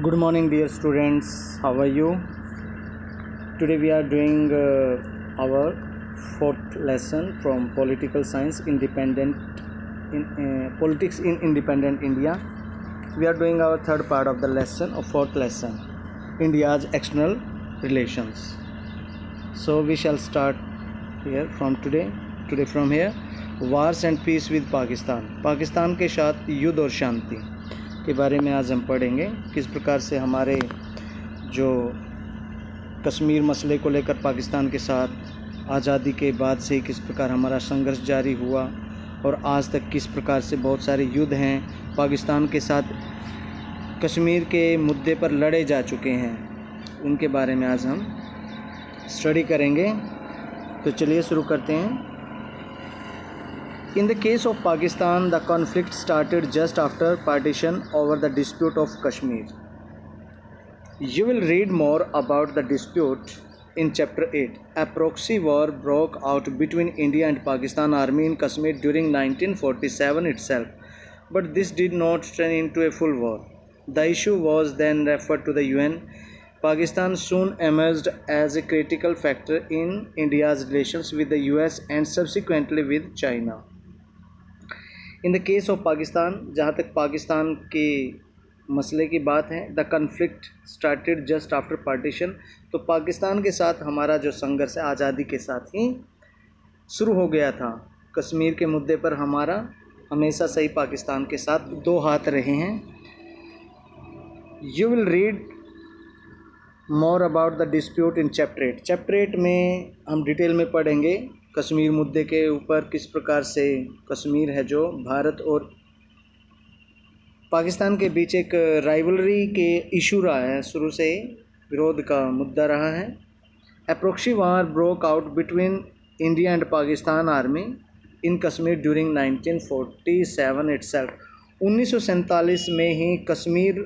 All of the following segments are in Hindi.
Good morning, dear students. How are you? Today we are doing our fourth lesson from Political Science Independent in Politics in Independent India. We are doing our third part of the lesson, or fourth lesson, India's external relations. So we shall start here from today. Today from here, wars and peace with Pakistan. Pakistan के साथ युद्ध और शांति के बारे में आज हम पढ़ेंगे। किस प्रकार से हमारे जो कश्मीर मसले को लेकर पाकिस्तान के साथ आज़ादी के बाद से किस प्रकार हमारा संघर्ष जारी हुआ और आज तक किस प्रकार से बहुत सारे युद्ध हैं पाकिस्तान के साथ कश्मीर के मुद्दे पर लड़े जा चुके हैं, उनके बारे में आज हम स्टडी करेंगे। तो चलिए शुरू करते हैं। In the case of Pakistan, the conflict started just after partition over the dispute of Kashmir. You will read more about the dispute in Chapter 8. A proxy war broke out between India and Pakistan Army in Kashmir during 1947 itself, but this did not turn into a full war. The issue was then referred to the UN. Pakistan soon emerged as a critical factor in India's relations with the US and subsequently with China. In the case of Pakistan, जहाँ तक पाकिस्तान के मसले की बात है, the conflict started just after partition, तो पाकिस्तान के साथ हमारा जो संघर्ष है आज़ादी के साथ ही शुरू हो गया था। कश्मीर के मुद्दे पर हमारा हमेशा से ही पाकिस्तान के साथ दो हाथ रहे हैं। You will read more about the dispute in chapter 8। Chapter 8 में हम डिटेल में पढ़ेंगे कश्मीर मुद्दे के ऊपर, किस प्रकार से कश्मीर है जो भारत और पाकिस्तान के बीच एक राइवलरी के इशू रहा है, शुरू से विरोध का मुद्दा रहा है। A proxy war broke out between India and Pakistan army in Kashmir during 1947 itself. 1947 में ही कश्मीर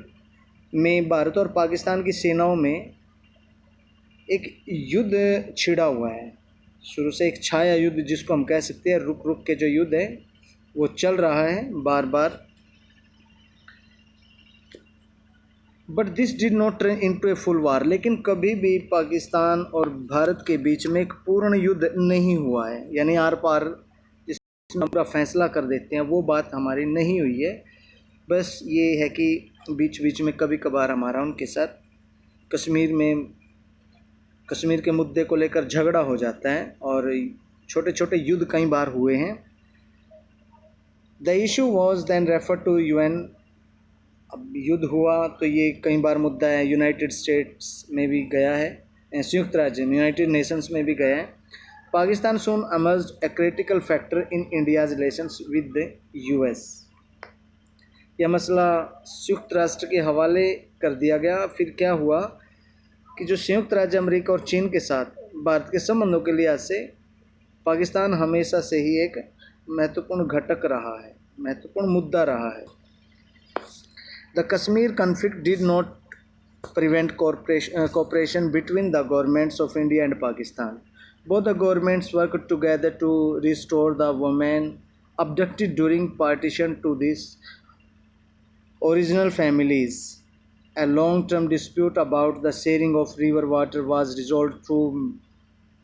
में भारत और पाकिस्तान की सेनाओं में एक युद्ध छिड़ा हुआ है। शुरू से एक छाया युद्ध जिसको हम कह सकते हैं, रुक रुक के जो युद्ध है वो चल रहा है बार बार। But this did not turn into a full war, लेकिन कभी भी पाकिस्तान और भारत के बीच में एक पूर्ण युद्ध नहीं हुआ है, यानी आर पार जिसमें पूरा फैसला कर देते हैं वो बात हमारी नहीं हुई है। बस ये है कि बीच बीच में कभी कभार हमारा उनके साथ कश्मीर के मुद्दे को लेकर झगड़ा हो जाता है और छोटे छोटे युद्ध कई बार हुए हैं। The issue was then refer to UN। अब युद्ध हुआ तो ये कई बार मुद्दा है, यूनाइटेड स्टेट्स में भी गया है, संयुक्त राज्य यूनाइटेड नेशंस में भी गया है। पाकिस्तान सून emerged a critical factor in India's relations with the US। यह मसला संयुक्त राष्ट्र के हवाले कर दिया गया। फिर क्या हुआ कि जो संयुक्त राज्य अमेरिका और चीन के साथ भारत के संबंधों के लिहाज से पाकिस्तान हमेशा से ही एक महत्वपूर्ण घटक रहा है, महत्वपूर्ण मुद्दा रहा है। The Kashmir conflict did not prevent cooperation between the governments of India and Pakistan. Both the governments worked together to restore the women abducted during partition to these original families. A long-term dispute about the sharing of river water was resolved through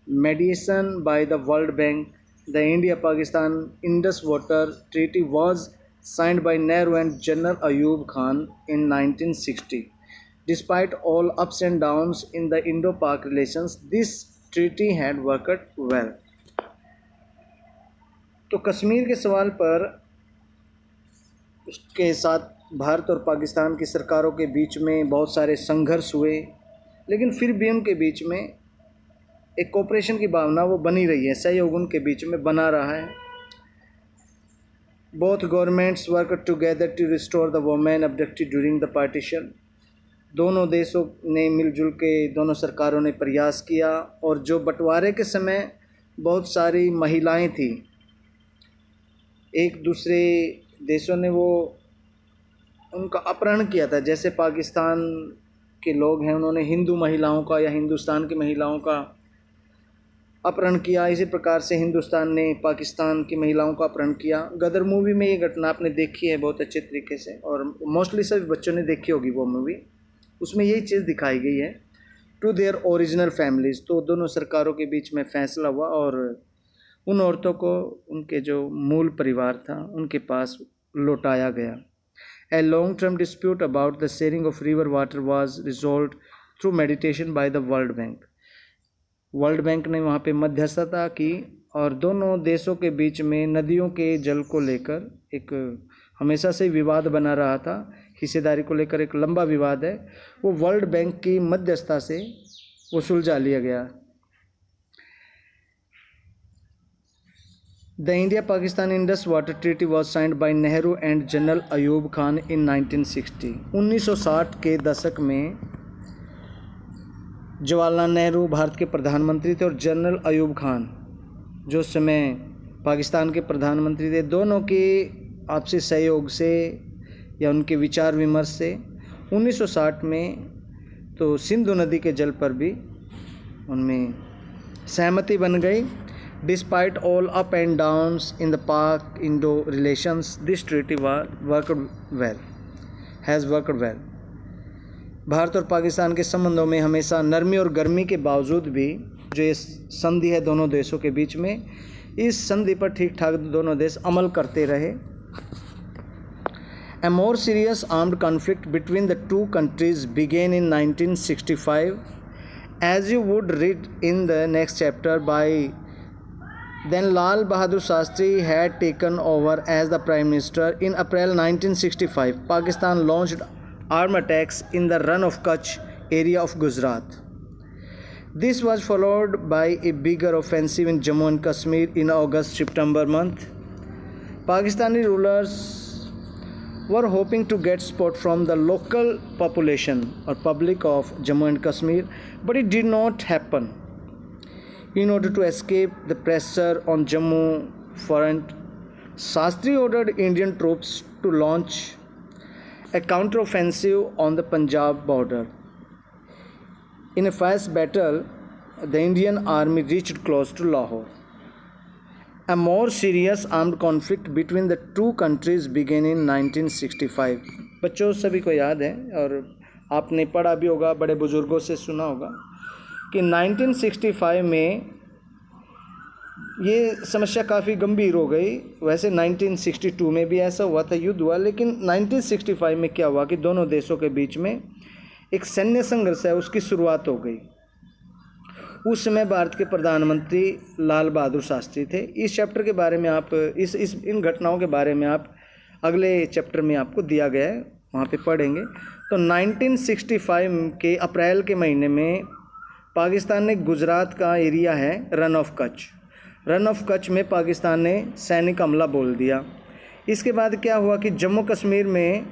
mediation by the World Bank. The India-Pakistan Indus Water Treaty was signed by Nehru and General Ayub Khan in 1960. Despite all ups and downs in the Indo-Pak relations, this treaty had worked well. तो कश्मीर के सवाल पर उसके साथ भारत और पाकिस्तान की सरकारों के बीच में बहुत सारे संघर्ष हुए, लेकिन फिर भी उनके बीच में एक कोऑपरेशन की भावना वो बनी रही है, सहयोग उनके बीच में बना रहा है। Both governments work together to restore the women abducted during the partition. दोनों देशों ने मिलजुल के, दोनों सरकारों ने प्रयास किया, और जो बंटवारे के समय बहुत सारी महिलाएं थी, एक दूसरे देशों ने वो उनका अपहरण किया था। जैसे पाकिस्तान के लोग हैं, उन्होंने हिंदू महिलाओं का या हिंदुस्तान की महिलाओं का अपहरण किया, इसी प्रकार से हिंदुस्तान ने पाकिस्तान की महिलाओं का अपहरण किया। गदर मूवी में ये घटना आपने देखी है बहुत अच्छे तरीके से, और मोस्टली सभी बच्चों ने देखी होगी वो मूवी। उसमें यही चीज़ दिखाई गई है, टू देयर ओरिजिनल फैमिलीज़। तो दोनों सरकारों के बीच में फैसला हुआ और उन औरतों को उनके जो मूल परिवार था उनके पास लौटाया गया। A long-term dispute about the sharing of river water was resolved through mediation by the World Bank. World bank ने वहाँ पे मध्यस्थता की और दोनों देशों के बीच में नदियों के जल को लेकर एक हमेशा से विवाद बना रहा था, हिस्सेदारी को लेकर एक लंबा विवाद है, वो वर्ल्ड बैंक की मध्यस्थता से वो सुलझा लिया गया। The India-Pakistan Indus Water Treaty was signed by Nehru and General Ayub Khan in 1960. 1960 के दशक में जवाहरलाल नेहरू भारत के प्रधानमंत्री थे और जनरल अयूब खान जो उस समय पाकिस्तान के प्रधानमंत्री थे, दोनों के आपसी सहयोग से या उनके विचार विमर्श से 1960 में तो सिंधु नदी के जल पर भी उनमें सहमति बन गई। Despite all up and downs in the Pak-Indo relations, this treaty has worked well. Bharat और पाकिस्तान के संबंधों में हमेशा नरमी और गर्मी के बावजूद भी जो ये संधि है दोनों देशों के बीच में, इस संधि पर ठीक ठाक दोनों देश अमल करते रहे। A more serious armed conflict between the two countries began in 1965, as you would read in the next chapter. By then Lal Bahadur Shastri had taken over as the Prime Minister. In April 1965, Pakistan launched armed attacks in the Run of Kutch area of Gujarat. This was followed by a bigger offensive in Jammu and Kashmir in August-September month. Pakistani rulers were hoping to get support from the local population or public of Jammu and Kashmir, but it did not happen. In order to escape the pressure on Jammu front, Shastri ordered Indian troops to launch a counter-offensive on the Punjab border. In a fierce battle, the Indian army reached close to Lahore. A more serious armed conflict between the two countries began in 1965. बच्चों सभी को याद है और आपने पढ़ा भी होगा, बड़े बुजुर्गों से सुना होगा कि 1965 में ये समस्या काफ़ी गंभीर हो गई। वैसे 1962 में भी ऐसा हुआ था, युद्ध हुआ, लेकिन 1965 में क्या हुआ कि दोनों देशों के बीच में एक सैन्य संघर्ष है उसकी शुरुआत हो गई। उस समय भारत के प्रधानमंत्री लाल बहादुर शास्त्री थे। इस चैप्टर के बारे में आप इन घटनाओं के बारे में आप अगले चैप्टर में आपको दिया गया है, वहाँ पे पढ़ेंगे। तो 1965 के अप्रैल के महीने में पाकिस्तान ने गुजरात का एरिया है रन ऑफ कच्छ में पाकिस्तान ने सैनिक हमला बोल दिया। इसके बाद क्या हुआ कि जम्मू कश्मीर में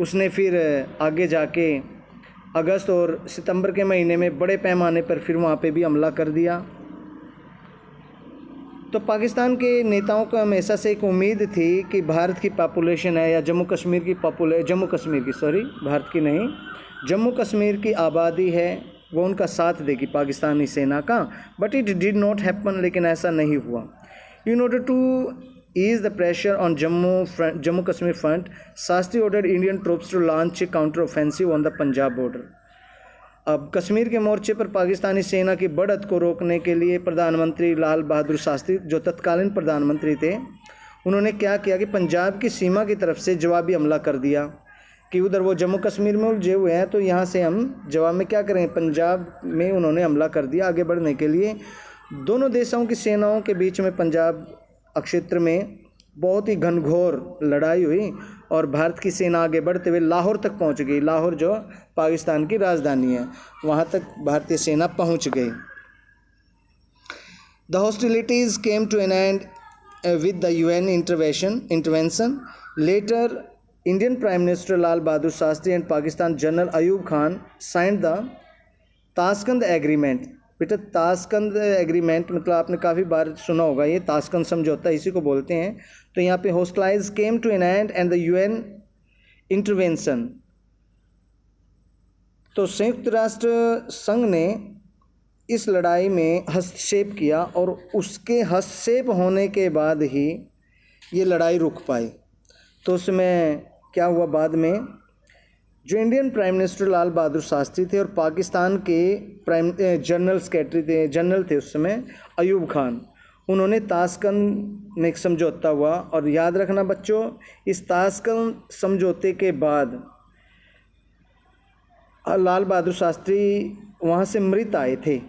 उसने फिर आगे जाके अगस्त और सितंबर के महीने में बड़े पैमाने पर फिर वहाँ पे भी हमला कर दिया। तो पाकिस्तान के नेताओं को हमेशा से एक उम्मीद थी कि भारत की पॉपुलेशन है या जम्मू कश्मीर की आबादी है वो उनका साथ देगी पाकिस्तानी सेना का, but it did not happen, लेकिन ऐसा नहीं हुआ। In order to ease the pressure on Jammu Kashmir front, Shastri ordered Indian troops to launch a counter offensive on the Punjab border. अब कश्मीर के मोर्चे पर पाकिस्तानी सेना की बढ़त को रोकने के लिए प्रधानमंत्री लाल बहादुर शास्त्री जो तत्कालीन प्रधानमंत्री थे, उन्होंने क्या किया कि पंजाब की सीमा की तरफ से जवाबी हमला कर दिया कि उधर वो जम्मू कश्मीर में उलझे हुए हैं, तो यहाँ से हम जवाब में क्या करें, पंजाब में उन्होंने हमला कर दिया। आगे बढ़ने के लिए दोनों देशों की सेनाओं के बीच में पंजाब क्षेत्र में बहुत ही घनघोर लड़ाई हुई और भारत की सेना आगे बढ़ते हुए लाहौर तक पहुँच गई। लाहौर जो पाकिस्तान की राजधानी है, वहाँ तक भारतीय सेना पहुँच गई। The hostilities came to an end with the UN intervention. Later, Indian Prime Minister Lal Bahadur Shastri and Pakistan General Ayub Khan signed the Tashkent agreement. बेटा ताशकंद एग्रीमेंट मतलब आपने काफ़ी बार सुना होगा, ये ताशकंद समझौता इसी को बोलते हैं। तो यहाँ पे hostilities came to an end and the UN intervention. तो संयुक्त राष्ट्र संघ ने इस लड़ाई में हस्तक्षेप किया और उसके हस्तक्षेप होने के बाद ही ये लड़ाई रुक पाई। तो उसमें क्या हुआ, बाद में जो Indian prime minister Lal Bahadur Shastri थे और पाकिस्तान के जनरल थे उस समय अयूब खान, उन्होंने ताशकंद में एक समझौता हुआ। और याद रखना बच्चों, इस ताशकंद समझौते के बाद लाल बहादुर शास्त्री वहाँ से मृत आए थे,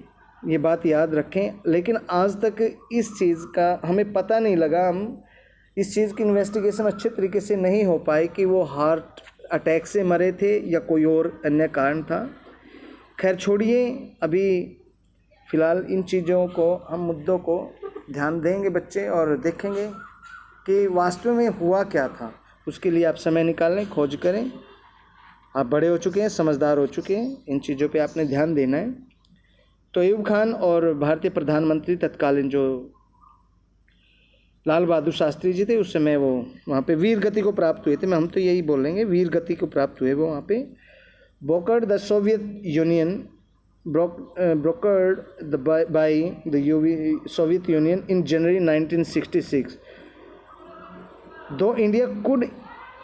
ये बात याद रखें। लेकिन आज तक इस चीज़ का हमें पता नहीं लगा, हम इस चीज़ की इन्वेस्टिगेशन अच्छे तरीके से नहीं हो पाई कि वो हार्ट अटैक से मरे थे या कोई और अन्य कारण था। खैर छोड़िए, अभी फ़िलहाल इन चीज़ों को, हम मुद्दों को ध्यान देंगे बच्चे और देखेंगे कि वास्तव में हुआ क्या था। उसके लिए आप समय निकालें, खोज करें। आप बड़े हो चुके हैं, समझदार हो चुके हैं, इन चीज़ों पे आपने ध्यान देना है। तो अयूब खान और भारतीय प्रधानमंत्री तत्कालीन जो लाल बहादुर शास्त्री जी थे, उस समय वो वहाँ पे वीर गति को प्राप्त हुए थे। हम तो यही बोलेंगे, वीर गति को प्राप्त हुए वो वहाँ पे। Brokered the Soviet union brokered by the Soviet Union in January 1966. Though India could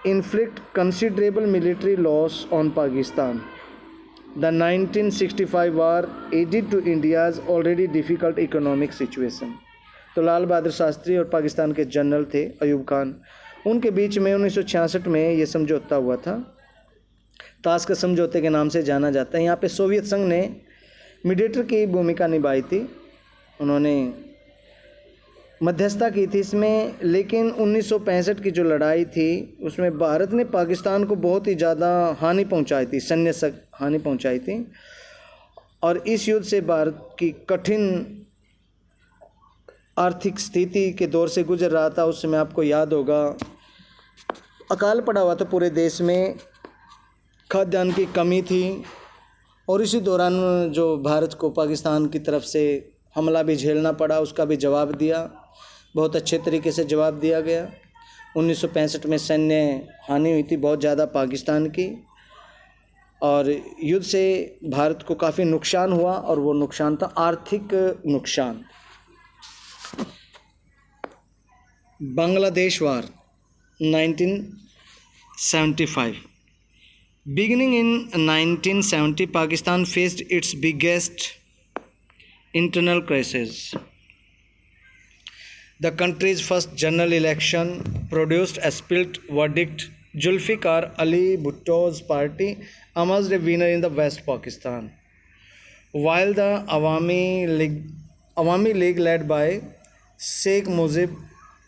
inflict considerable military loss on Pakistan, the 1965 war added to India's already difficult economic situation. तो लाल बहादुर शास्त्री और पाकिस्तान के जनरल थे अयूब खान, उनके बीच में 1966 में ये समझौता हुआ था। ताश के समझौते के नाम से जाना जाता है। यहाँ पे सोवियत संघ ने मीडिएटर की भूमिका निभाई थी, उन्होंने मध्यस्थता की थी इसमें। लेकिन 1965 की जो लड़ाई थी उसमें भारत ने पाकिस्तान को बहुत ही ज़्यादा हानि पहुंचाई थी, सैन्य हानि पहुंचाई थी। और इस युद्ध से भारत की कठिन आर्थिक स्थिति के दौर से गुजर रहा था। उस समय आपको याद होगा अकाल पड़ा हुआ था पूरे देश में, खाद्यान्न की कमी थी। और इसी दौरान जो भारत को पाकिस्तान की तरफ से हमला भी झेलना पड़ा, उसका भी जवाब दिया, बहुत अच्छे तरीके से जवाब दिया गया। 1965 में सैन्य हानि हुई थी बहुत ज़्यादा पाकिस्तान की, और युद्ध से भारत को काफ़ी नुकसान हुआ, और वो नुकसान था आर्थिक नुकसान। बांग्लादेश वार 1975. Beginning in 1970, Pakistan faced its biggest internal crisis. The country's first general election produced a split verdict. Zulfikar Ali Bhutto's party emerged a winner in the West Pakistan, while the Awami League led by Sheikh Mujib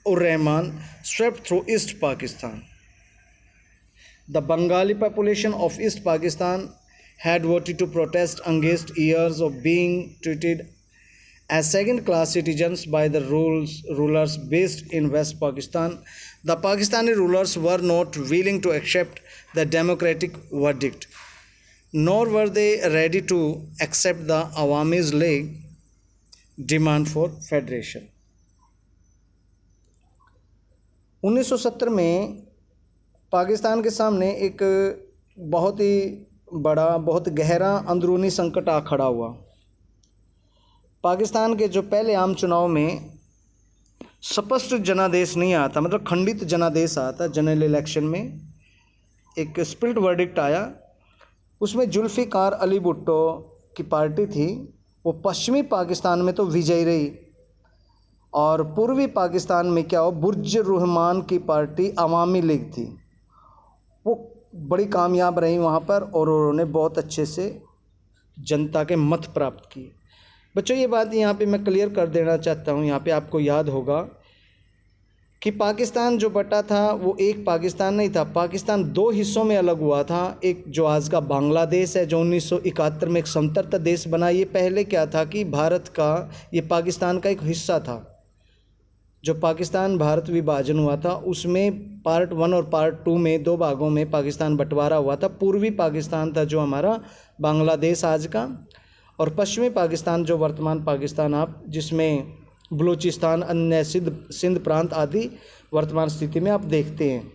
ur Rahman swept through East Pakistan. The Bengali population of East Pakistan had voted to protest against years of being treated as second-class citizens by the rulers based in West Pakistan. The Pakistani rulers were not willing to accept the democratic verdict, nor were they ready to accept the Awami League demand for federation. 1970 में पाकिस्तान के सामने एक बहुत ही बड़ा, बहुत गहरा अंदरूनी संकट आ खड़ा हुआ। पाकिस्तान के जो पहले आम चुनाव में स्पष्ट जनादेश नहीं आता, मतलब खंडित जनादेश आता, जनरल इलेक्शन में एक स्प्लिट वर्डिक्ट आया। उसमें जुल्फ़िकार अली भुट्टो की पार्टी थी, वो पश्चिमी पाकिस्तान में तो विजयी रही, और पूर्वी पाकिस्तान में क्या हो, बुर्ज रहमान की पार्टी अवामी लीग थी, वो बड़ी कामयाब रही वहाँ पर, और उन्होंने बहुत अच्छे से जनता के मत प्राप्त किए। बच्चों ये बात यहाँ पे मैं क्लियर कर देना चाहता हूँ, यहाँ पे आपको याद होगा कि पाकिस्तान जो बटा था वो एक पाकिस्तान नहीं था, पाकिस्तान दो हिस्सों में अलग हुआ था। एक जो आज का बांग्लादेश है, जो 1971 में एक स्वतंत्र देश बना, ये पहले क्या था कि भारत का, ये पाकिस्तान का एक हिस्सा था। जो पाकिस्तान भारत विभाजन हुआ था उसमें पार्ट 1 और पार्ट 2 में दो भागों में पाकिस्तान बंटवारा हुआ था। पूर्वी पाकिस्तान था जो हमारा बांग्लादेश आज का, और पश्चिमी पाकिस्तान जो वर्तमान पाकिस्तान आप, जिसमें बलूचिस्तान, अन्य सिंध प्रांत आदि वर्तमान स्थिति में आप देखते हैं,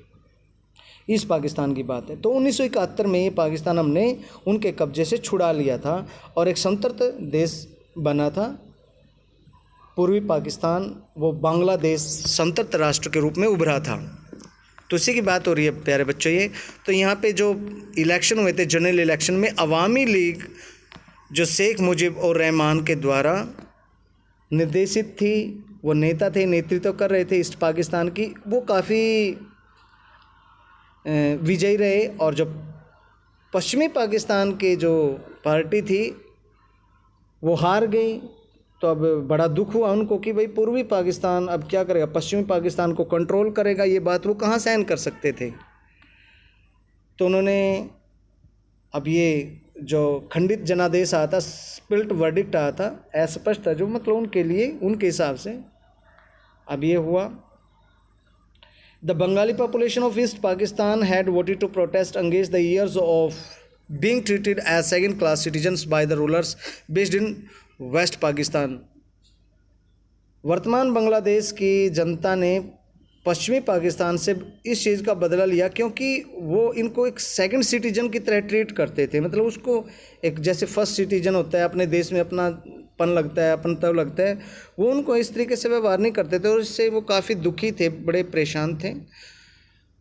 इस पाकिस्तान की बात है। तो 1971 में ये पाकिस्तान हमने उनके कब्जे से छुड़ा लिया था और एक स्वतंत्र देश बना था पूर्वी पाकिस्तान, वो बांग्लादेश स्वतंत्र राष्ट्र के रूप में उभरा था। तो इसी की बात हो रही है प्यारे बच्चों। ये तो यहाँ पे जो इलेक्शन हुए थे, जनरल इलेक्शन में अवामी लीग जो शेख मुजीब और रहमान के द्वारा निर्देशित थी, वो नेता थे, नेतृत्व कर रहे थे ईस्ट पाकिस्तान की, वो काफ़ी विजयी रहे। और जो पश्चिमी पाकिस्तान के जो पार्टी थी वो हार गई। तो अब बड़ा दुख हुआ उनको कि भाई पूर्वी पाकिस्तान अब क्या करेगा, पश्चिमी पाकिस्तान को कंट्रोल करेगा, ये बात वो कहाँ सहन कर सकते थे। तो उन्होंने अब ये जो खंडित जनादेश आया था, स्प्लिट वर्डिक्ट आया था, अस्पष्ट था जो, मतलब उनके लिए, उनके हिसाब से अब ये हुआ। The Bengali population of East Pakistan had voted to protest against the years of being treated as second class citizens by the rulers based in West Pakistan. वर्तमान बांग्लादेश की जनता ने पश्चिमी पाकिस्तान से इस चीज़ का बदला लिया, क्योंकि वो इनको एक सेकंड सिटीजन की तरह ट्रीट करते थे। मतलब उसको एक जैसे फर्स्ट सिटीजन होता है, अपने देश में अपनापन लगता है, अपनत्व लगता है, वो उनको इस तरीके से व्यवहार नहीं करते थे। और इससे वो काफ़ी दुखी थे, बड़े परेशान थे।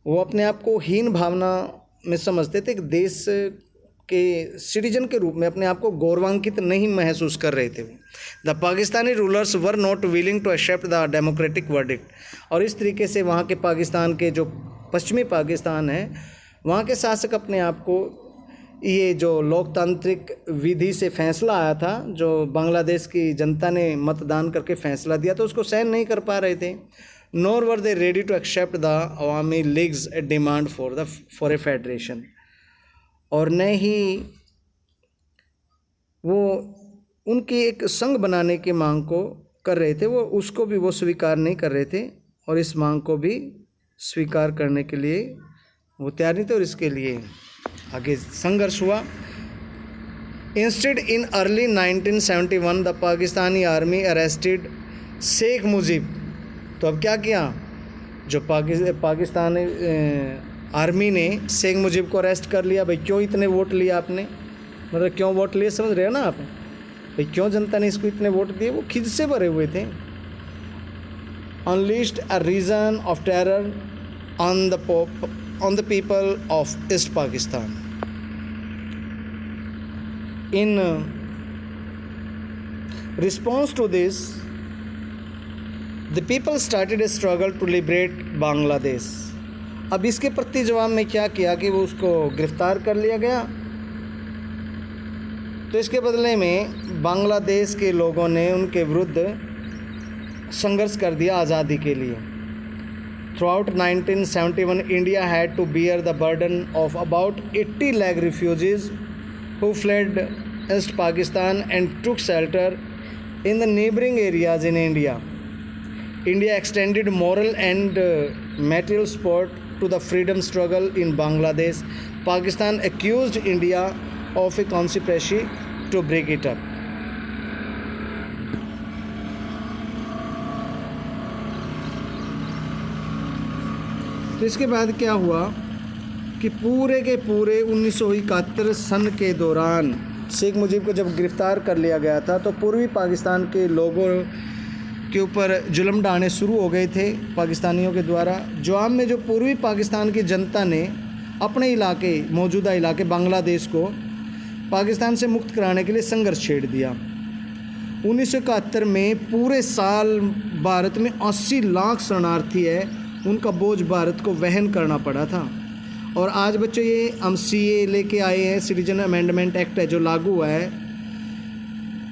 वो अपने आप को हीन भावना में समझते थे कि देश के सिटीजन के रूप में अपने आप को गौरवान्वित नहीं महसूस कर रहे थे। The Pakistani rulers were not willing to accept the democratic verdict. और इस तरीके से वहाँ के पाकिस्तान के जो पश्चिमी पाकिस्तान है, वहाँ के शासक अपने आप को ये जो लोकतांत्रिक विधि से फैसला आया था, जो बांग्लादेश की जनता ने मतदान करके फैसला दिया, तो उसको सहन नहीं कर पा रहे थे। Nor were they ready to accept the Awami League's demand for a federation. और न ही वो उनकी एक संघ बनाने की मांग को कर रहे थे, वो उसको भी वो स्वीकार नहीं कर रहे थे, और इस मांग को भी स्वीकार करने के लिए वो तैयार नहीं थे, और इसके लिए आगे संघर्ष हुआ। Instead in early 1971 the Pakistani army arrested Sheikh Mujib. तो अब क्या किया, जो पाकिस्तानी आर्मी ने शेख मुजीब को अरेस्ट कर लिया। भाई क्यों इतने वोट लिए आपने, मतलब क्यों वोट लिए, समझ रहे हो ना आप, भाई क्यों जनता ने इसको इतने वोट दिए, वो खिद से भरे हुए थे। Unleashed a reign of terror on the people of East Pakistan. In response to this the people started a struggle to liberate Bangladesh. अब इसके प्रति जवाब में क्या किया कि वो उसको गिरफ्तार कर लिया गया। तो इसके बदले में बांग्लादेश के लोगों ने उनके विरुद्ध संघर्ष कर दिया आज़ादी के लिए। Throughout 1971 India had to bear the burden of about 80 lakh refugees who fled East Pakistan and took shelter in the neighboring areas in India. India extended moral and material support to the freedom struggle in Bangladesh. Pakistan accused India of a conspiracy to break it up. तो इसके बाद क्या हुआ कि पूरे के पूरे 1971 सन के दौरान शेख मुजीब को जब गिरफ्तार कर लिया गया था, तो पूर्वी पाकिस्तान के लोगों के ऊपर जुल्म ढाने शुरू हो गए थे पाकिस्तानियों के द्वारा। जवाब में जो पूर्वी पाकिस्तान की जनता ने अपने इलाके, मौजूदा इलाके बांग्लादेश को पाकिस्तान से मुक्त कराने के लिए संघर्ष छेड़ दिया। 1971 में पूरे साल भारत में 80 लाख शरणार्थी है, उनका बोझ भारत को वहन करना पड़ा था। और आज बच्चों ये हम CA लेके आए हैं, सिटीजन अमेंडमेंट एक्ट है जो लागू हुआ है।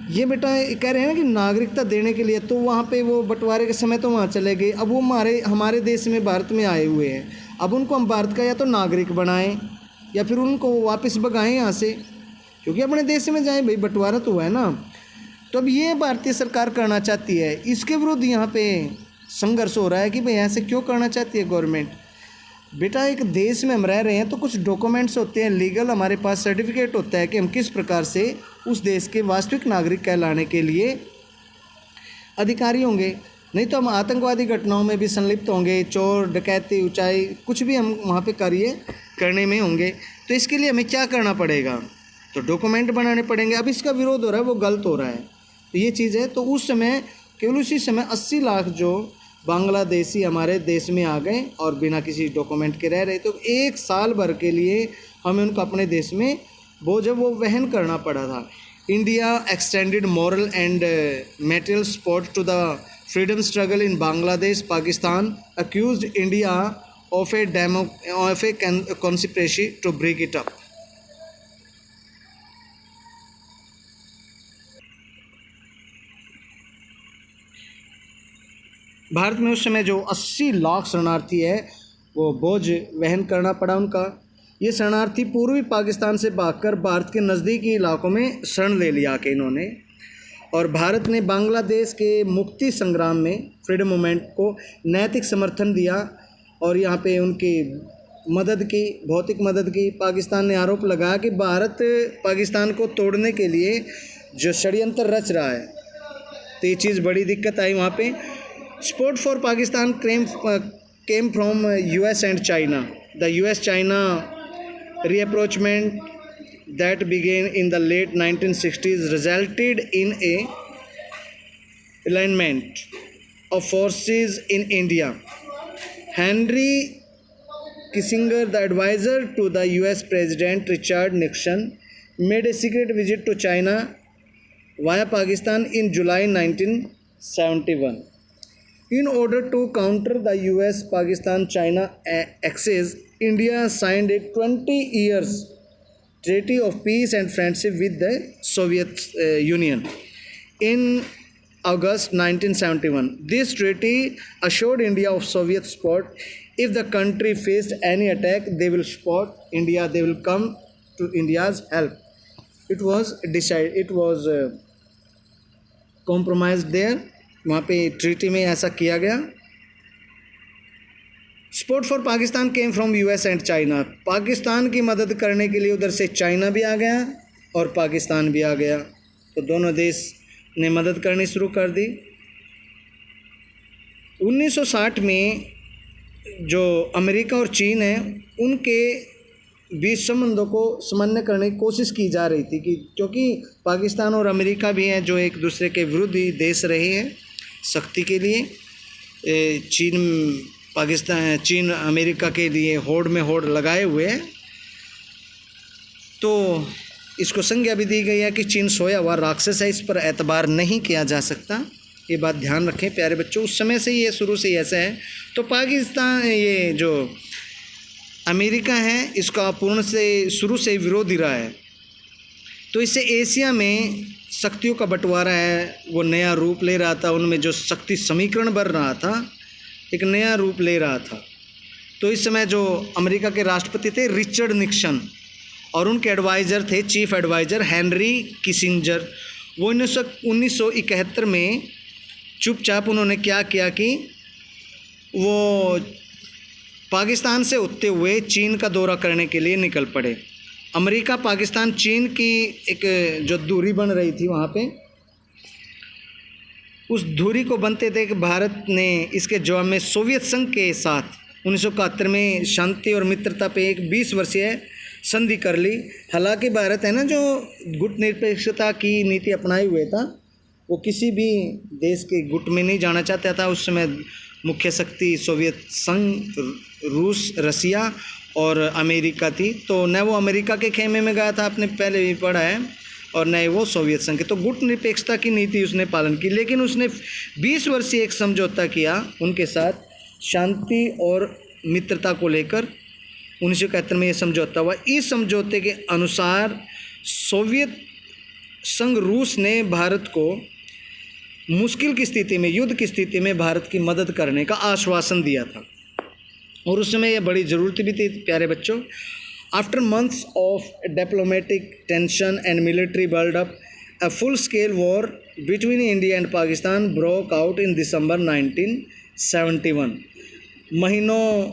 ये बेटा कह रहे हैं ना कि नागरिकता देने के लिए, तो वहाँ पे वो बंटवारे के समय तो वहाँ चले गए, अब वो हमारे देश में, भारत में आए हुए हैं। अब उनको हम भारत का या तो नागरिक बनाएं या फिर उनको वापस भगाएं यहाँ से, क्योंकि अपने देश में जाएं, भाई बंटवारा तो हुआ है ना। तो अब ये भारतीय सरकार करना चाहती है, इसके विरुद्ध यहाँ पे संघर्ष हो रहा है कि भाई ऐसे क्यों करना चाहती है गवर्नमेंट। बेटा एक देश में हम रह रहे हैं तो कुछ डॉक्यूमेंट्स होते हैं, लीगल हमारे पास सर्टिफिकेट होता है कि हम किस प्रकार से उस देश के वास्तविक नागरिक कहलाने के लिए अधिकारी होंगे। नहीं तो हम आतंकवादी घटनाओं में भी संलिप्त होंगे, चोर डकैती ऊंचाई कुछ भी हम वहाँ पे कार्य करने में होंगे। तो इसके लिए हमें क्या करना पड़ेगा, तो डॉक्यूमेंट बनाने पड़ेंगे। अब इसका विरोध हो रहा है, वो गलत हो रहा है, तो ये चीज़ है। तो उस समय केवल उसी समय 80 लाख जो बांग्लादेशी हमारे देश में आ गए और बिना किसी डॉक्यूमेंट के रह रहे, तो 1 साल भर के लिए हमें उनको अपने देश में वो वहन करना पड़ा था। India extended moral and material support to the freedom struggle in Bangladesh. Pakistan accused India of a conspiracy to break it up. Bharat में उस समय जो 80 लाख शरणार्थी है वो बोझ वहन करना पड़ा उनका। ये शरणार्थी पूर्वी पाकिस्तान से भागकर भारत के नज़दीकी इलाकों में शरण ले लिया के इन्होंने, और भारत ने बांग्लादेश के मुक्ति संग्राम में फ्रीडम मूवमेंट को नैतिक समर्थन दिया और यहाँ पे उनकी मदद की, भौतिक मदद की। पाकिस्तान ने आरोप लगाया कि भारत पाकिस्तान को तोड़ने के लिए जो षड्यंत्र रच रहा है, तो ये चीज़ बड़ी दिक्कत आई वहाँ पे। Support for Pakistan came from US and China. The US-China rapprochement that began in the late 1960s resulted in a alignment of forces in India. Henry Kissinger, the advisor to the US President Richard Nixon, made a secret visit to China via Pakistan in July 1971. In order to counter the US-Pakistan-China axis, India signed a 20 years treaty of peace and friendship with the Soviet Union in August 1971. This treaty assured India of Soviet support. If the country faced any attack, they will support India, they will come to India's help. It was decided, it was compromised there. वहाँ पे ट्रीटी में ऐसा किया गया। Support for Pakistan came from US and China. Pakistan की मदद करने के लिए उधर से चाइना भी आ गया और पाकिस्तान भी आ गया, तो दोनों देश ने मदद करनी शुरू कर दी। 1960 में जो अमेरिका और चीन है उनके बीच संबंधों को समन्वय करने की कोशिश की जा रही थी, कि क्योंकि पाकिस्तान और अमेरिका भी हैं जो एक दूसरे के विरुद्ध देश रहे हैं शक्ति के लिए। चीन अमेरिका के लिए होड़ में होड़ लगाए हुए हैं, तो इसको संज्ञा भी दी गई है कि चीन सोया हुआ राक्षस है, इस पर एतबार नहीं किया जा सकता। ये बात ध्यान रखें प्यारे बच्चों, उस समय से ये शुरू से ऐसा है। तो पाकिस्तान, ये जो अमेरिका है, इसका पूर्ण से शुरू से विरोधी रहा है, तो इससे एशिया में शक्तियों का बंटवारा है वो नया रूप ले रहा था। उनमें जो शक्ति समीकरण बढ़ रहा था एक नया रूप ले रहा था। तो इस समय जो अमेरिका के राष्ट्रपति थे रिचर्ड निक्सन, और उनके एडवाइज़र थे चीफ एडवाइज़र हेनरी किसिंजर। वो 1971 में चुपचाप उन्होंने क्या किया कि वो पाकिस्तान से होते हुए चीन का दौरा करने के लिए निकल पड़े। अमेरिका, पाकिस्तान, चीन की एक जो दूरी बन रही थी वहाँ पे, उस दूरी को बनते थे कि भारत ने इसके जवाब में सोवियत संघ के साथ 1971 में शांति और मित्रता पे एक 20 वर्षीय संधि कर ली। हालांकि भारत है ना जो गुट निरपेक्षता की नीति अपनाए हुए था, वो किसी भी देश के गुट में नहीं जाना चाहता था। उस समय मुख्य शक्ति सोवियत संघ, रूस, रसिया और अमेरिका थी। तो न वो अमेरिका के खेमे में गया था, आपने पहले भी पढ़ा है, और न वो सोवियत संघ के। तो गुट निरपेक्षता की नीति उसने पालन की, लेकिन उसने 20 वर्षीय एक समझौता किया उनके साथ शांति और मित्रता को लेकर। 1971 में ये समझौता हुआ। इस समझौते के अनुसार सोवियत संघ, रूस ने भारत को मुश्किल की स्थिति में, युद्ध की स्थिति में भारत की मदद करने का आश्वासन दिया था, और उस समय ये बड़ी ज़रूरत भी थी प्यारे बच्चों। After months of diplomatic tension and military buildup, a full scale war between India and Pakistan broke out in December 1971। महीनों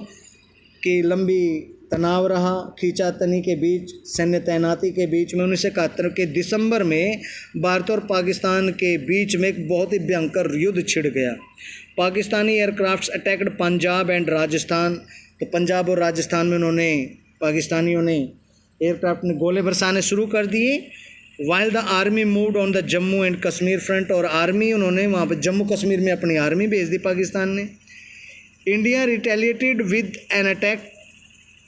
की लंबी तनाव रहा, खींचातानी के बीच, सैन्य तैनाती के बीच में 1971 के दिसंबर में भारत और पाकिस्तान के बीच में एक बहुत ही भयंकर युद्ध छिड़ गया। Pakistani aircrafts attacked Punjab and Rajasthan. तो पंजाब और राजस्थान में उन्होंने, पाकिस्तानियों ने एयरक्राफ्ट ने गोले बरसाने शुरू कर दिए, while the army moved on the Jammu and Kashmir front, और आर्मी उन्होंने वहाँ पर जम्मू कश्मीर में अपनी आर्मी भेज दी पाकिस्तान ने। India retaliated with an attack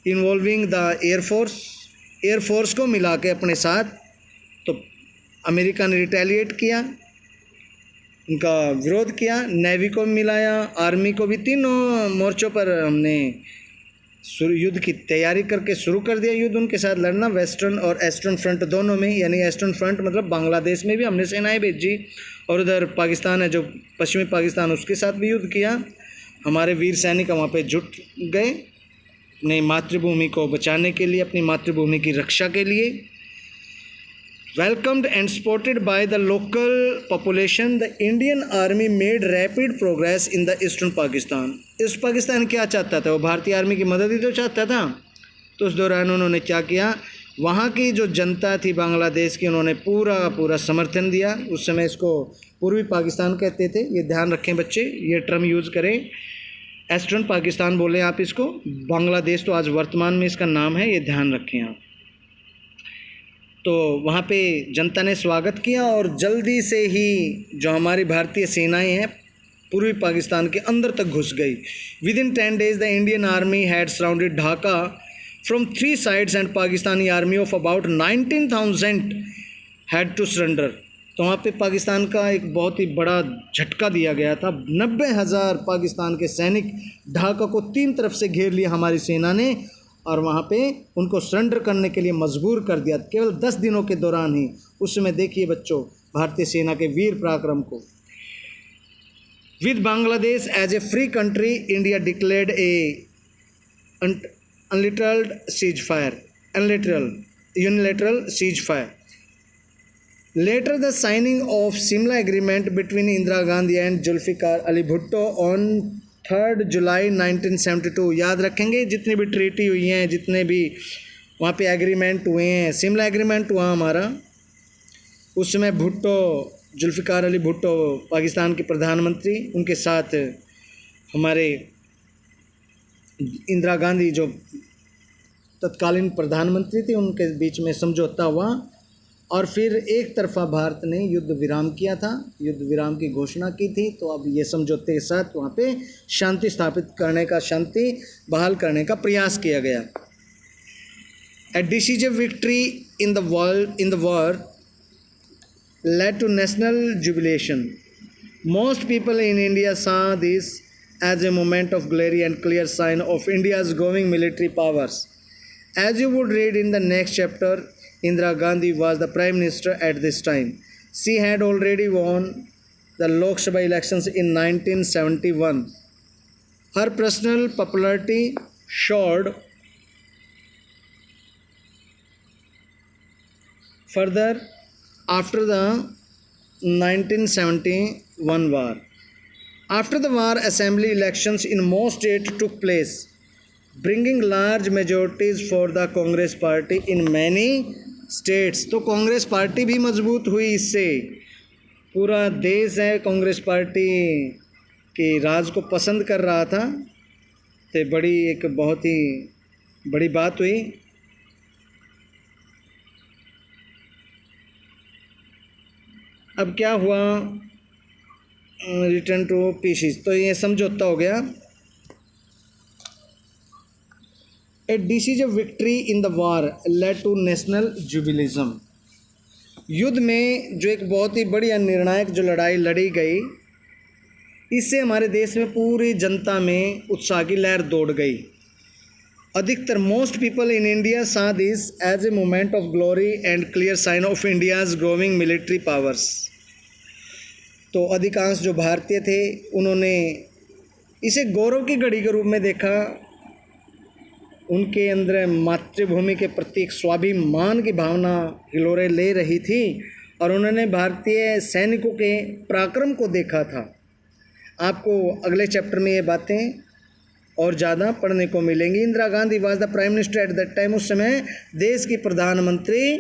involving the air force, air force को मिला के अपने साथ, तो अमेरिका ने रिटेलिएट किया, उनका विरोध किया, नेवी को मिलाया, आर्मी को भी, तीनों मोर्चों पर हमने युद्ध की तैयारी करके शुरू कर दिया युद्ध उनके साथ लड़ना, वेस्टर्न और ईस्टर्न फ्रंट दोनों में। यानी ईस्टर्न फ्रंट मतलब बांग्लादेश में भी हमने सेनाएं भेजी, और उधर पाकिस्तान है जो पश्चिमी पाकिस्तान, उसके साथ भी युद्ध किया। हमारे वीर सैनिक वहाँ पे जुट गए अपनी मातृभूमि को बचाने के लिए, अपनी मातृभूमि की रक्षा के लिए। Welcomed and supported by the local population, the Indian army made rapid progress in the eastern Pakistan. East Pakistan क्या चाहता था? वो भारतीय आर्मी की मदद ही तो चाहता था। तो उस दौरान उन्होंने क्या किया, वहाँ की जो जनता थी बांग्लादेश की, उन्होंने पूरा समर्थन दिया। उस समय इसको पूर्वी पाकिस्तान कहते थे, ये ध्यान रखें बच्चे, ये टर्म यूज़ करें। ईस्टर्न पाकिस्तान बोलें आप इसको, बांग्लादेश तो आज वर्तमान में इसका नाम है, ये ध्यान रखें आप। तो वहाँ पे जनता ने स्वागत किया, और जल्दी से ही जो हमारी भारतीय सेनाएं हैं पूर्वी पाकिस्तान के अंदर तक घुस गई। Within 10 days the Indian army had surrounded Dhaka from 3 sides and Pakistani army of about 19,000 had to surrender. तो वहाँ पे पाकिस्तान का एक बहुत ही बड़ा झटका दिया गया था। 90,000 पाकिस्तान के सैनिक ढाका को 3 तरफ से घेर लिया हमारी सेना ने, और वहाँ पे उनको सरेंडर करने के लिए मजबूर कर दिया केवल 10 दिनों के दौरान ही। उस समय देखिए बच्चों भारतीय सेना के वीर पराक्रम को। With Bangladesh as a free country, India declared a unilateral ceasefire, unilateral ceasefire. Later the signing of Shimla agreement between Indira Gandhi and Zulfikar Ali Bhutto on 3 July 1972। याद रखेंगे जितनी भी ट्रीटी हुई हैं, जितने भी वहाँ पे एग्रीमेंट हुए हैं, शिमला एग्रीमेंट हुआ हमारा, उस समय भुट्टो, जुल्फिकार अली भुट्टो पाकिस्तान के प्रधानमंत्री, उनके साथ हमारे इंदिरा गांधी जो तत्कालीन प्रधानमंत्री थी, उनके बीच में समझौता हुआ, और फिर एक तरफा भारत ने युद्ध विराम किया था, युद्ध विराम की घोषणा की थी। तो अब ये समझौते के साथ वहाँ पे शांति स्थापित करने का, शांति बहाल करने का प्रयास किया गया। A decisive victory in the war led to national jubilation. Most people in India saw this as a moment of glory and clear sign of India's growing military powers. As you would read in the next chapter, Indira Gandhi was the Prime Minister at this time. She had already won the Lok Sabha elections in 1971. Her personal popularity soared further after the 1971 war. After the war, assembly elections in most states took place, bringing large majorities for the Congress party in many states. तो कांग्रेस पार्टी भी मजबूत हुई इससे। पूरा देश है कांग्रेस पार्टी के राज को पसंद कर रहा था, तो बड़ी एक बहुत ही बड़ी बात हुई। अब क्या हुआ, रिटर्न टू पीसीस, तो ये समझौता हो गया। A decisive victory in the war led to national jubilation. युद्ध में जो एक बहुत ही बड़ी निर्णायक जो लड़ाई लड़ी गई, इससे हमारे देश में पूरी जनता में उत्साह की लहर दौड़ गई। अधिकतर most people in India saw this as a moment of glory and clear sign of India's growing military powers. तो अधिकांश जो भारतीय थे उन्होंने इसे गौरव की घड़ी के रूप में देखा। उनके अंदर मातृभूमि के प्रति एक स्वाभिमान की भावना हिलोरे ले रही थी, और उन्होंने भारतीय सैनिकों के पराक्रम को देखा था। आपको अगले चैप्टर में ये बातें और ज़्यादा पढ़ने को मिलेंगी। Indira Gandhi was the prime minister at that time. उस समय देश की प्रधानमंत्री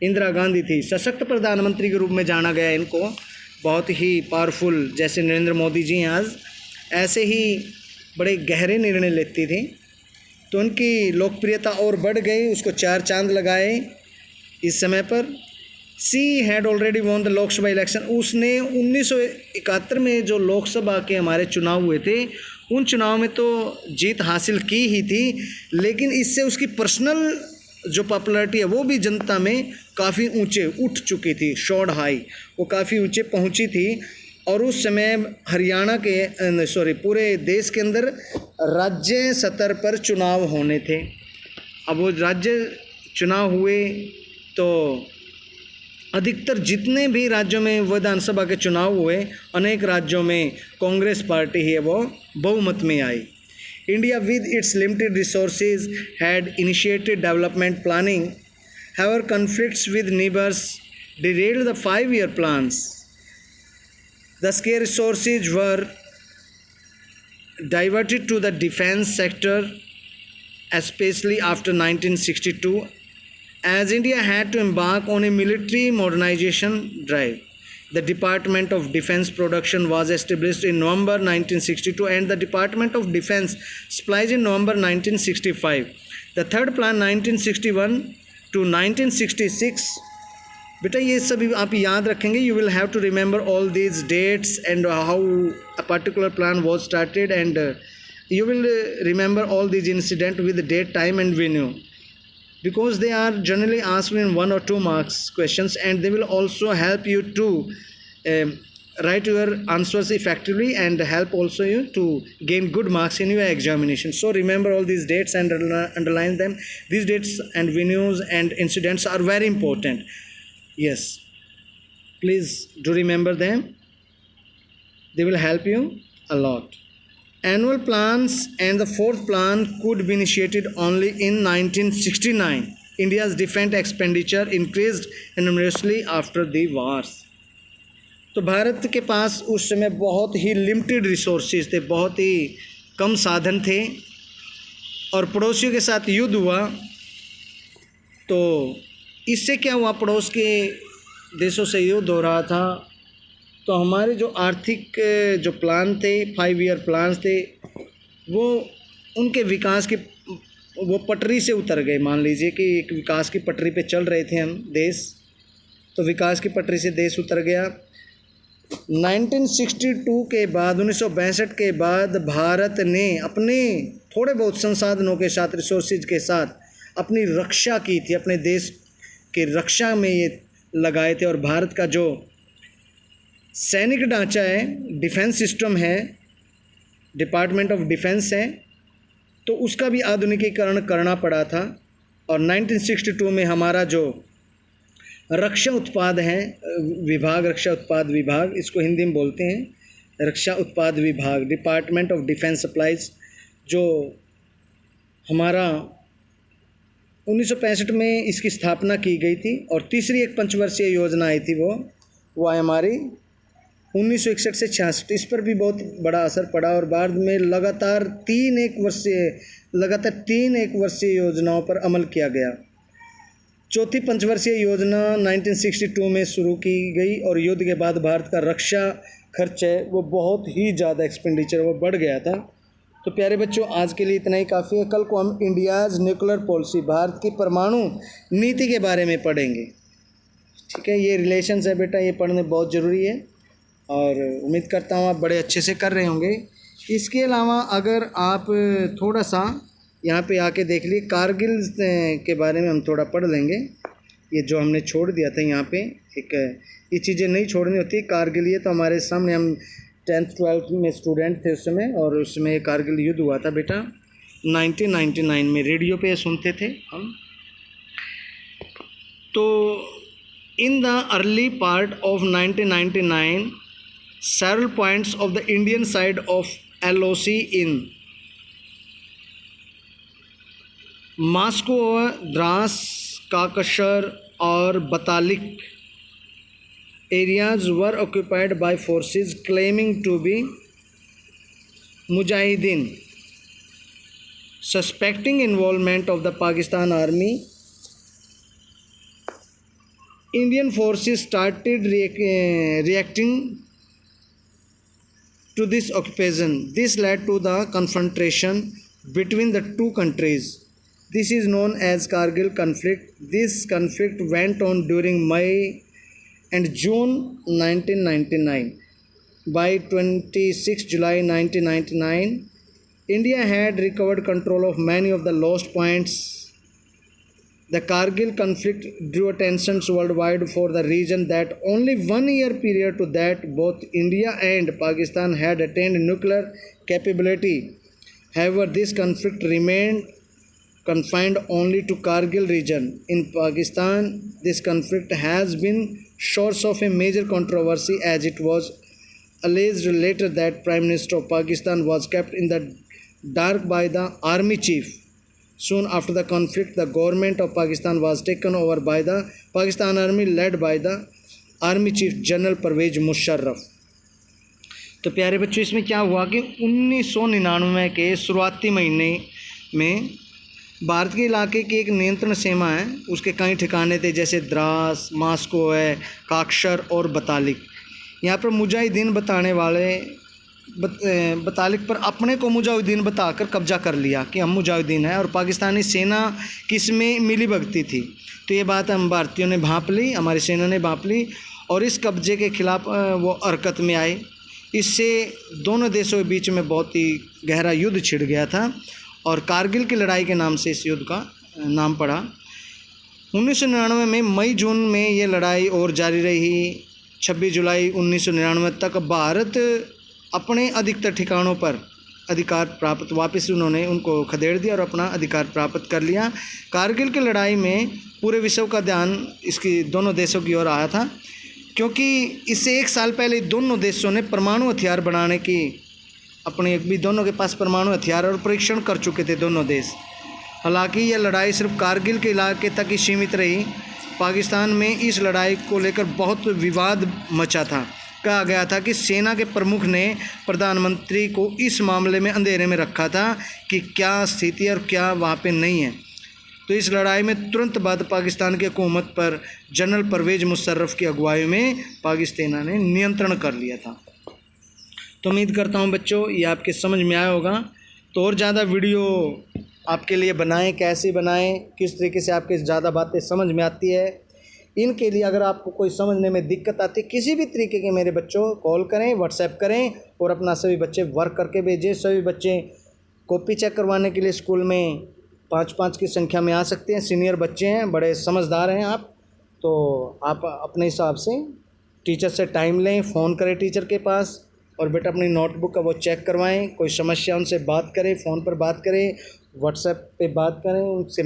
इंदिरा गांधी थी। सशक्त प्रधानमंत्री के रूप में जाना गया इनको, बहुत ही पावरफुल, जैसे नरेंद्र मोदी जी आज ऐसे ही बड़े गहरे निर्णय लेती थी। तो उनकी लोकप्रियता और बढ़ गई, उसको 4 चांद लगाए इस समय पर। She had already won the Lok Sabha election, उसने 1971 में जो लोकसभा के हमारे चुनाव हुए थे उन चुनाव में तो जीत हासिल की ही थी, लेकिन इससे उसकी पर्सनल जो पॉपुलैरिटी है वो भी जनता में काफ़ी ऊंचे उठ चुकी थी, शॉर्ड हाई, वो काफ़ी ऊंचे पहुंची थी। और उस समय हरियाणा के पूरे देश के अंदर राज्य स्तर पर चुनाव होने थे। अब वो राज्य चुनाव हुए तो अधिकतर जितने भी राज्यों में विधानसभा के चुनाव हुए, अनेक राज्यों में कांग्रेस पार्टी है वो बहुमत में आई। India with its limited resources had initiated development planning, however conflicts with neighbours derailed the 5-year plans. The scarce resources were diverted to the defense sector, especially after 1962, as India had to embark on a military modernization drive. The Department of Defense Production was established in November 1962 and the Department of Defense Supplies in November 1965. The third plan 1961 to 1966. बेटा ये सभी आप याद रखेंगे, you will have to remember all these dates and how a particular plan was started and you will remember all these incident with date, time and venue, because they are generally asked in 1 or 2 marks questions, and they will also help you to write your answers effectively and help also you to gain good marks in your examination. So remember all these dates and underline them. These dates and venues and incidents are very important. Yes, please do remember them. They will help you a lot. Annual plans and the fourth plan could be initiated only in 1969. India's defense expenditure increased enormously after the wars. तो भारत के पास उस समय बहुत ही लिमिटेड रिसोर्सेज थे, बहुत ही कम साधन थे, और पड़ोसियों के साथ युद्ध हुआ तो इससे क्या हुआ, पड़ोस के देशों से युद्ध हो रहा था तो हमारे जो आर्थिक जो प्लान थे, 5 ईयर प्लान्स थे, वो उनके विकास की वो पटरी से उतर गए। मान लीजिए कि एक विकास की पटरी पे चल रहे थे हम देश, तो विकास की पटरी से देश उतर गया। 1962 के बाद 1962 के बाद भारत ने अपने थोड़े बहुत संसाधनों के साथ, रिसोर्सेज के साथ अपनी रक्षा की थी, अपने देश के रक्षा में ये लगाए थे। और भारत का जो सैनिक ढांचा है, डिफेंस सिस्टम है, डिपार्टमेंट ऑफ डिफेंस है, तो उसका भी आधुनिकीकरण करना पड़ा था। और 1962 में हमारा जो रक्षा उत्पाद है विभाग, रक्षा उत्पाद विभाग इसको हिंदी में बोलते हैं, रक्षा उत्पाद विभाग, डिपार्टमेंट ऑफ डिफेंस सप्लाईज, जो हमारा 1965 में इसकी स्थापना की गई थी। और तीसरी एक पंचवर्षीय योजना आई थी, वो आई हमारी 1961 से 66। इस पर भी बहुत बड़ा असर पड़ा और बाद में लगातार 3 एक वर्षीय योजनाओं पर अमल किया गया। चौथी पंचवर्षीय योजना 1962 में शुरू की गई और युद्ध के बाद भारत का रक्षा खर्च है वो बहुत ही ज़्यादा एक्सपेंडिचर वो बढ़ गया था। तो प्यारे बच्चों, आज के लिए इतना ही काफ़ी है। कल को हम इंडियाज़ न्यूक्लियर पॉलिसी, भारत की परमाणु नीति के बारे में पढ़ेंगे। ठीक है, ये रिलेशंस है बेटा, ये पढ़ने बहुत ज़रूरी है और उम्मीद करता हूँ आप बड़े अच्छे से कर रहे होंगे। इसके अलावा अगर आप थोड़ा सा यहाँ पे आके देख लिए, कारगिल के बारे में हम थोड़ा पढ़ लेंगे। ये जो हमने छोड़ दिया था यहाँ पे, एक ये चीज़ें नहीं छोड़नी होती। कारगिल ये तो हमारे सामने, हम 10th 12th में स्टूडेंट थे उस समय, और उसमें कारगिल युद्ध हुआ था बेटा 1999 में, रेडियो पे सुनते थे हम। तो in the early part of 1999 several points of the Indian side of LOC in Moscow, Dras, Kakashar और Batalik areas were occupied by forces claiming to be Mujahideen. Suspecting involvement of the Pakistan Army, Indian forces started reacting to this occupation. This led to the confrontation between the two countries. This is known as Kargil conflict. This conflict went on during May and June 1999. By 26 July 1999, India had recovered control of many of the lost points. The Kargil conflict drew attentions worldwide for the reason that only 1 year prior to that, both India and Pakistan had attained nuclear capability. However, this conflict remained confined only to Kargil region. In Pakistan, this conflict has been source of a major controversy, as it was alleged later that Prime Minister of Pakistan was kept in the dark by the army chief. Soon after the conflict, the government of Pakistan was taken over by the Pakistan Army led by the Army Chief General Pervez Musharraf. तो प्यारे बच्चों, इसमें क्या हुआ कि 1999 के शुरुआती महीने में भारत के इलाके की एक नियंत्रण सीमा है, उसके कई ठिकाने थे, जैसे द्रास, मास्को है, काक्शर और बतालिक। यहाँ पर मुजाहिदीन बतालिक पर अपने को मुजाहिदीन बताकर कब्जा कर लिया कि हम मुजाहिदीन हैं, और पाकिस्तानी सेना किसमें मिली भगती थी। तो ये बात हम भारतीयों ने भांप ली, हमारी सेना ने भांप ली और इस कब्जे के खिलाफ वो हरकत में आए। इससे दोनों देशों के बीच में बहुत ही गहरा युद्ध छिड़ गया था और कारगिल की लड़ाई के नाम से इस युद्ध का नाम पड़ा। 1999 में मई जून में ये लड़ाई और जारी रही। 26 जुलाई 1999 तक भारत अपने अधिकतर ठिकानों पर अधिकार प्राप्त वापस उन्होंने उनको खदेड़ दिया और अपना अधिकार प्राप्त कर लिया। कारगिल की लड़ाई में पूरे विश्व का ध्यान इसकी दोनों देशों की ओर आया था, क्योंकि इससे 1 साल पहले दोनों देशों ने परमाणु हथियार बनाने की अपने भी दोनों के पास परमाणु हथियार और परीक्षण कर चुके थे दोनों देश। हालांकि यह लड़ाई सिर्फ कारगिल के इलाके तक ही सीमित रही। पाकिस्तान में इस लड़ाई को लेकर बहुत विवाद मचा था। कहा गया था कि सेना के प्रमुख ने प्रधानमंत्री को इस मामले में अंधेरे में रखा था कि क्या स्थिति और क्या वहाँ पे नहीं है। तो इस लड़ाई में तुरंत बाद पाकिस्तान की हुकूमत पर जनरल परवेज़ मुशर्रफ की अगुवाई में पाकिस्तान ने नियंत्रण कर लिया था। तो उम्मीद करता हूँ बच्चों ये आपके समझ में आया होगा। तो और ज़्यादा वीडियो आपके लिए बनाएं, कैसे बनाएं, किस तरीके से आपके ज़्यादा बातें समझ में आती है, इनके लिए अगर आपको कोई समझने में दिक्कत आती है किसी भी तरीके के, मेरे बच्चों कॉल करें, व्हाट्सएप करें और अपना सभी बच्चे वर्क करके भेजें। सभी बच्चे कॉपी चेक करवाने के लिए स्कूल में 5-5 की संख्या में आ सकते हैं। सीनियर बच्चे हैं, बड़े समझदार हैं आप, तो आप अपने हिसाब से टीचर से टाइम लें, फ़ोन करें टीचर के पास और बेटा अपनी नोटबुक का वो चेक करवाएं। कोई समस्या उनसे बात करें, फ़ोन पर बात करें, व्हाट्सएप पे बात करें, उनसे